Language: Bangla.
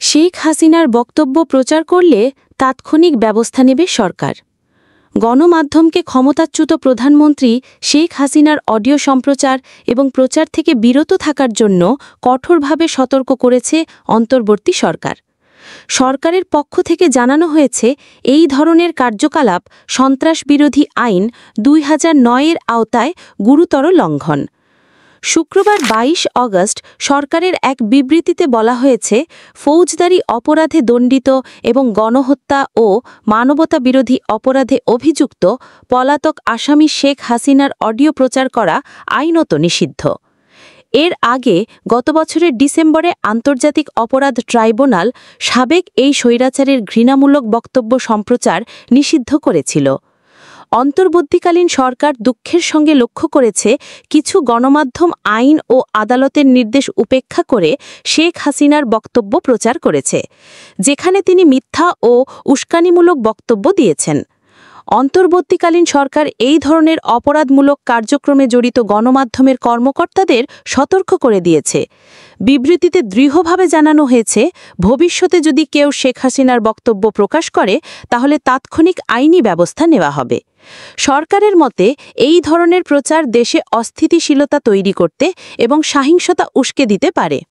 শেখ হাসিনার বক্তব্য প্রচার করলে তাৎক্ষণিক ব্যবস্থা নেবে সরকার। গণমাধ্যমকে ক্ষমতাচ্যুত প্রধানমন্ত্রী শেখ হাসিনার অডিও সম্প্রচার এবং প্রচার থেকে বিরত থাকার জন্য কঠোরভাবে সতর্ক করেছে অন্তর্বর্তী সরকার। সরকারের পক্ষ থেকে জানানো হয়েছে, এই ধরনের কার্যকলাপ সন্ত্রাসবিরোধী আইন ২০০৯-এর আওতায় গুরুতর লঙ্ঘন। শুক্রবার ২২ অগস্ট সরকারের এক বিবৃতিতে বলা হয়েছে, ফৌজদারি অপরাধে দণ্ডিত এবং গণহত্যা ও মানবতাবিরোধী অপরাধে অভিযুক্ত পলাতক আসামি শেখ হাসিনার অডিও প্রচার করা আইনত নিষিদ্ধ। এর আগে গত বছরের ডিসেম্বরে আন্তর্জাতিক অপরাধ ট্রাইব্যুনাল সাবেক এই স্বৈরাচারের ঘৃণামূলক বক্তব্য সম্প্রচার নিষিদ্ধ করেছিল। অন্তর্বর্তীকালীন সরকার দুঃখের সঙ্গে লক্ষ্য করেছে, কিছু গণমাধ্যম আইন ও আদালতের নির্দেশ উপেক্ষা করে শেখ হাসিনার বক্তব্য প্রচার করেছে, যেখানে তিনি মিথ্যা ও উস্কানিমূলক বক্তব্য দিয়েছেন। অন্তর্বর্তীকালীন সরকার এই ধরনের অপরাধমূলক কার্যক্রমে জড়িত গণমাধ্যমের কর্মকর্তাদের সতর্ক করে দিয়েছে। বিবৃতিতে দৃঢ়ভাবে জানানো হয়েছে, ভবিষ্যতে যদি কেউ শেখ হাসিনার বক্তব্য প্রকাশ করে তাহলে তাৎক্ষণিক আইনি ব্যবস্থা নেওয়া হবে। সরকারের মতে, এই ধরনের প্রচার দেশে অস্থিতিশীলতা তৈরি করতে এবং সহিংসতা উস্কে দিতে পারে।